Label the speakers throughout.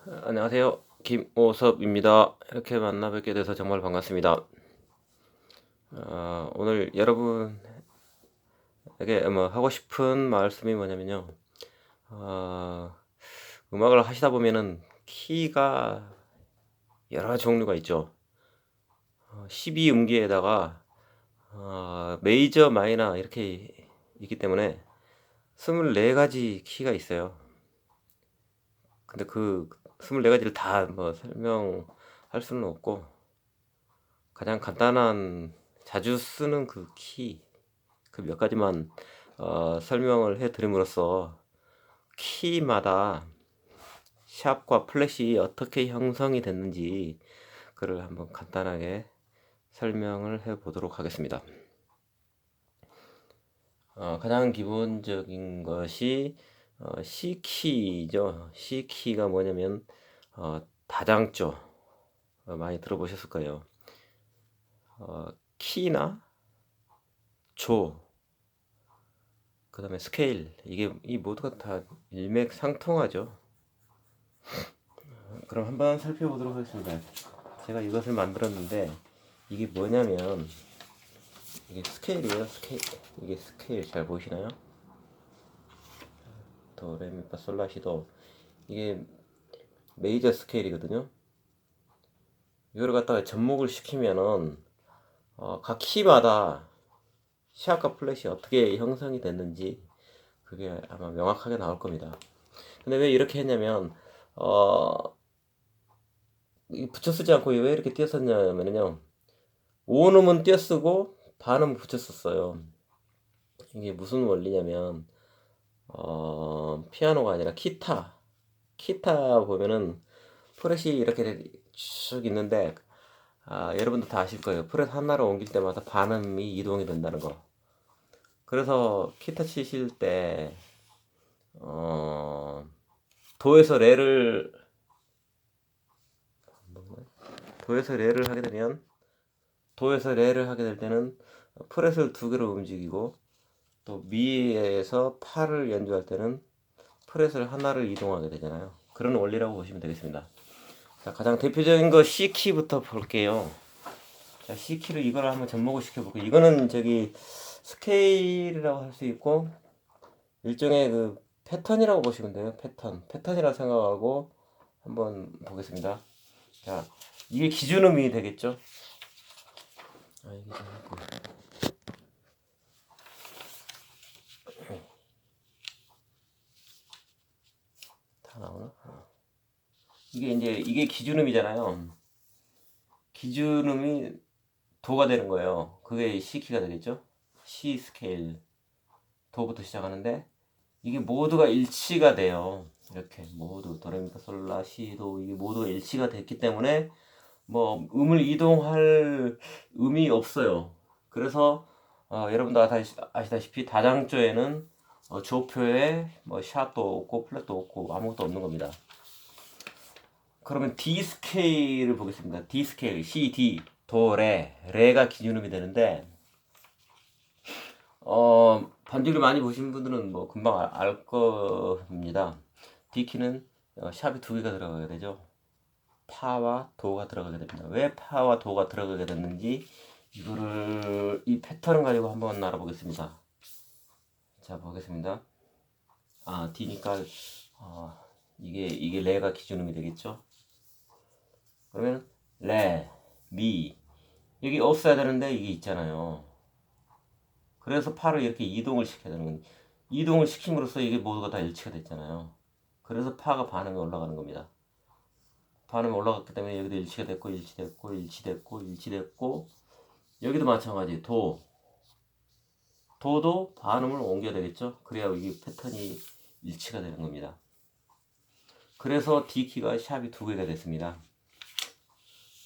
Speaker 1: 안녕하세요. 김오섭입니다. 이렇게 만나 뵙게 돼서 정말 반갑습니다. 오늘 여러분에게 뭐 하고 싶은 말씀이 뭐냐면요. 어, 음악을 하시다 보면은 키가 여러 종류가 있죠. 12음기에다가 메이저, 마이너 이렇게 있기 때문에 24가지 키가 있어요. 근데 그 24가지를 다 뭐 설명할 수는 없고 가장 간단한 자주 쓰는 그 키, 그 몇 가지만 설명을 해 드림으로써 키마다 샵과 플랫이 어떻게 형성이 됐는지 그를 한번 간단하게 설명을 해 보도록 하겠습니다. 가장 기본적인 것이 C키죠. C키가 뭐냐면 다장조, 많이 들어보셨을 거예요. 키나 조, 그 다음에 스케일, 이게 이 모두가 다 일맥상통하죠. 그럼 한번 살펴보도록 하겠습니다. 제가 이것을 만들었는데 이게 뭐냐면 이게 스케일이에요. 스케일. 이게 스케일 잘 보이시나요? 도레미파솔라시도, 이게 메이저 스케일이거든요. 이거를 갖다가 접목을 시키면은 각 키마다 시합과 플랫이 어떻게 형성이 됐는지 그게 아마 명확하게 나올 겁니다. 근데 왜 이렇게 했냐면 붙여 쓰지 않고 왜 이렇게 띄어 썼냐면요, 오음은 띄어 쓰고 반음 붙여 썼어요. 이게 무슨 원리냐면 피아노가 아니라 기타 보면은 프렛이 이렇게 쭉 있는데, 여러분도 다 아실 거예요. 프렛 하나를 옮길 때마다 반음이 이동이 된다는 거. 그래서 기타 치실 때 어, 도에서 레를 도에서 레를 하게 되면 도에서 레를 하게 될 때는 프렛을 두 개로 움직이고, 또 미에서 파를 연주할 때는 프렛을 하나를 이동하게 되잖아요. 그런 원리라고 보시면 되겠습니다. 자, 가장 대표적인 거 C키부터 볼게요. 자, C키를 이걸 한번 접목을 시켜볼게요. 이거는 저기 스케일이라고 할 수 있고 일종의 그 패턴이라고 보시면 돼요. 패턴이라고 생각하고 한번 보겠습니다. 자, 이게 기준음이 되겠죠? 이게 다 나오나? 이게 기준음이잖아요. 기준음이 도가 되는 거예요. 그게 C키가 되겠죠? C 스케일 도부터 시작하는데 이게 모두가 일치가 돼요. 이렇게 모두 도레미파솔라 시도 이게 모두가 일치가 됐기 때문에 뭐 음을 이동할 음이 없어요. 그래서 여러분도 아시다시피 다장조에는 조표에 뭐 샵도 없고 플랫도 없고 아무것도 없는 겁니다. 그러면 D 스케일을 보겠습니다. D 스케일, C, D, 도, 레가 기준음이 되는데 반주를 많이 보신 분들은 뭐 금방 알 겁니다. D 키는 샵이 두 개가 들어가게 되죠. 파와 도가 들어가게 됩니다. 왜 파와 도가 들어가게 됐는지 이거를 이 패턴을 가지고 한번 알아보겠습니다. 자, 보겠습니다. D니까 이게 레가 기준음이 되겠죠. 그러면 레, 미, 여기 없어야 되는데 이게 있잖아요. 그래서 파를 이렇게 이동을 시켜야 되는 겁니다. 이동을 시킴으로써 이게 모두가 다 일치가 됐잖아요. 그래서 파가 반음이 올라가는 겁니다. 반음이 올라갔기 때문에 여기도 일치가 됐고 일치됐고 일치됐고 일치됐고, 여기도 마찬가지. 도도 반음을 옮겨야 되겠죠. 그래야 이게 패턴이 일치가 되는 겁니다. 그래서 D키가 샵이 두 개가 됐습니다.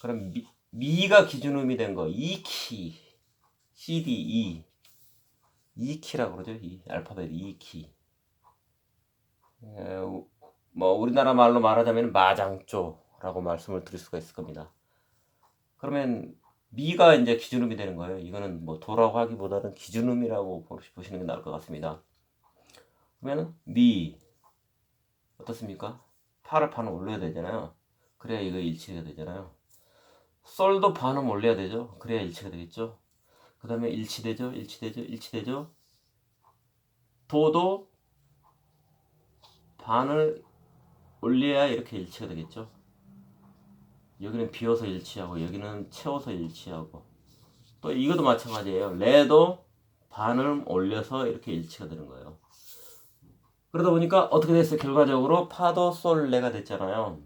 Speaker 1: 그럼 미가 기준음이 된 거, E키, CD, E키라고 그러죠. 알파벳 E키. 뭐 우리나라 말로 말하자면 마장조라고 말씀을 드릴 수가 있을 겁니다. 그러면 미가 이제 기준음이 되는 거예요. 이거는 뭐 도라고 하기보다는 기준음이라고 보시는 게 나을 것 같습니다. 그러면 미 어떻습니까? 파를 반음 올려야 되잖아요. 그래야 이거 일치가 되잖아요. 솔도 반음 올려야 되죠. 그래야 일치가 되겠죠. 그 다음에 일치되죠. 일치되죠. 일치되죠. 도도 반을 올려야 이렇게 일치가 되겠죠. 여기는 비워서 일치하고 여기는 채워서 일치하고 또 이것도 마찬가지예요. 레도 반을 올려서 이렇게 일치가 되는 거예요. 그러다 보니까 어떻게 됐어요? 결과적으로 파도 솔 레가 됐잖아요.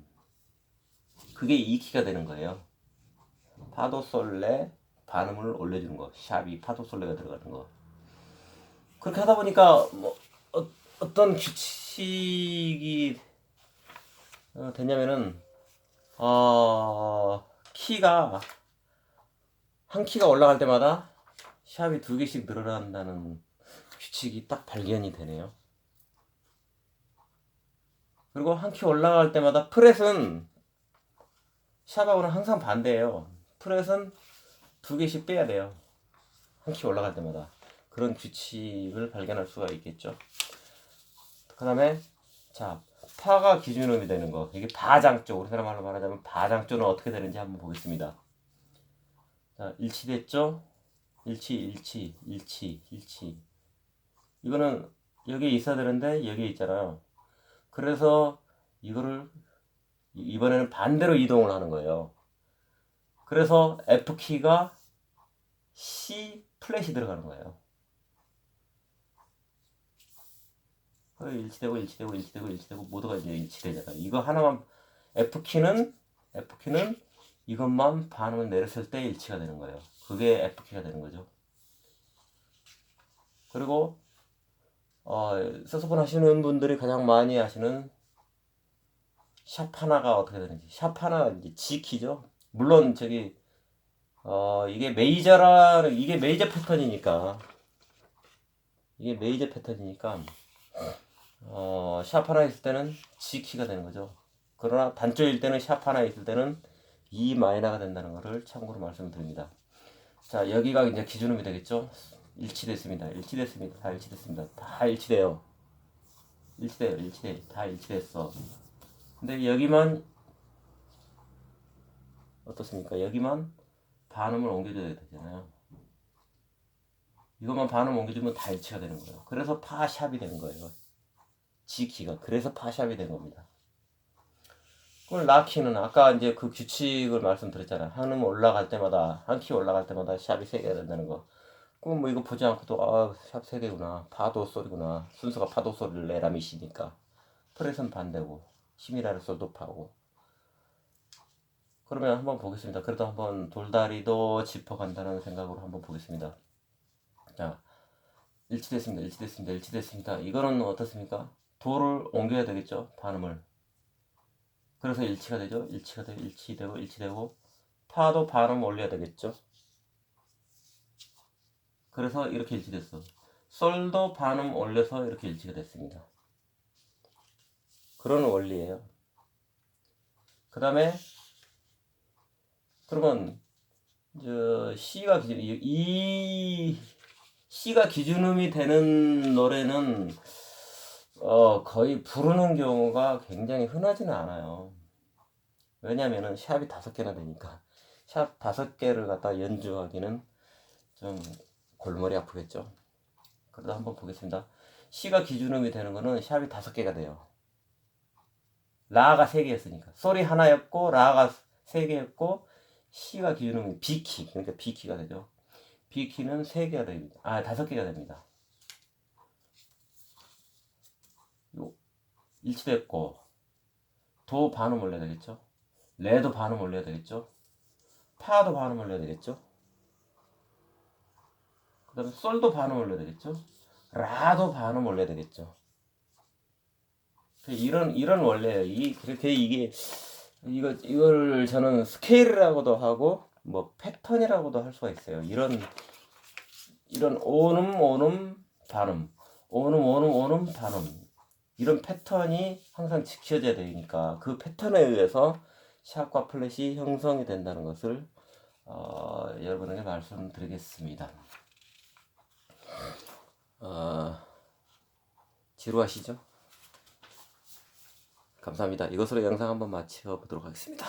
Speaker 1: 그게 이 키가 되는 거예요. 파도 솔 레 반음을 올려주는 거. 샵이 파도 솔 레가 들어가는 거. 그렇게 하다 보니까 뭐 어떤 규칙이 되냐면은 키가 한 키가 올라갈 때마다 샵이 2개씩 늘어난다는 규칙이 딱 발견이 되네요. 그리고 한 키 올라갈 때마다 프렛은 샵하고는 항상 반대예요. 프렛은 2개씩 빼야 돼요. 한 키 올라갈 때마다. 그런 규칙을 발견할 수가 있겠죠. 그 다음에 자 파가 기준음이 되는 거. 이게 파장조. 우리 사람 말로 말하자면 파장조는 어떻게 되는지 한번 보겠습니다. 자, 일치됐죠? 일치. 이거는 여기에 있어야 되는데 여기에 있잖아요. 그래서 이거를 이번에는 반대로 이동을 하는 거예요. 그래서 F키가 C 플랫이 들어가는 거예요. 일치되고 모두가 이제 일치되잖아요. 이거 하나만 F키는 이것만 반음을 내렸을 때 일치가 되는 거예요. 그게 F키가 되는 거죠. 그리고 색소폰 하시는 분들이 가장 많이 하시는 샵 하나가 어떻게 되는지. 샵 하나 이제 G키죠. 물론 이게 메이저 패턴이니까 샵 하나 있을 때는 G키가 되는 거죠. 그러나 단조일 때는 샵 하나 있을 때는 E 마이너가 된다는 것을 참고로 말씀드립니다. 자, 여기가 이제 기준음이 되겠죠. 일치됐습니다. 다 일치됐습니다. 다 일치돼요. 다 일치됐어. 근데 여기만 어떻습니까? 여기만 반음을 옮겨줘야 되잖아요. 이것만 반음 옮겨주면 다 일치가 되는 거예요. 그래서 파샵이 되는 거예요. G키가. 그래서 파샵이 된 겁니다. 그럼 라키는 아까 이제 그 규칙을 말씀드렸잖아요. 한음 올라갈 때마다, 한 키 올라갈 때마다 샵이 3개가 된다는 거. 그럼 뭐 이거 보지 않고도, 샵 3개구나. 파도 소리구나. 순서가 파도 소리를 내라 미시니까. 프렛은 반대고, 시미라를 솔도 파고. 그러면 한번 보겠습니다. 그래도 한번 돌다리도 짚어간다는 생각으로 한번 보겠습니다. 자, 일치됐습니다. 이거는 어떻습니까? 도를 옮겨야 되겠죠? 반음을. 그래서 일치가 되죠? 일치되고. 파도 반음 올려야 되겠죠? 그래서 이렇게 일치됐어. 솔도 반음 올려서 이렇게 일치가 됐습니다. 그런 원리예요. 그 다음에 그러면 C가 기준음이 되는 노래는 거의 부르는 경우가 굉장히 흔하지는 않아요. 왜냐면은 샵이 5개나 되니까 샵 5개를 갖다 연주하기는 좀 골머리 아프겠죠. 그래도 한번 보겠습니다. C가 기준음이 되는 거는 샵이 5개가 돼요. 라가 3개였으니까 소리 하나였고 라가 3개였고 C가 기준음이 B키, 그러니까 B키가 되죠. B키는 3개가 됩니다. 5개가 됩니다. 일치됐고 도 반음 올려야 되겠죠. 레도 반음 올려야 되겠죠. 파도 반음 올려야 되겠죠. 그 다음에 솔도 반음 올려야 되겠죠. 라도 반음 올려야 되겠죠. 이런 원래예요. 그렇게 이거를 저는 스케일이라고도 하고 뭐 패턴이라고도 할 수가 있어요. 이런 오음 반음, 오음 반음 이런 패턴이 항상 지켜져야 되니까 그 패턴에 의해서 샵과 플랫이 형성이 된다는 것을 여러분에게 말씀드리겠습니다. 지루하시죠? 감사합니다. 이것으로 영상 한번 마쳐 보도록 하겠습니다.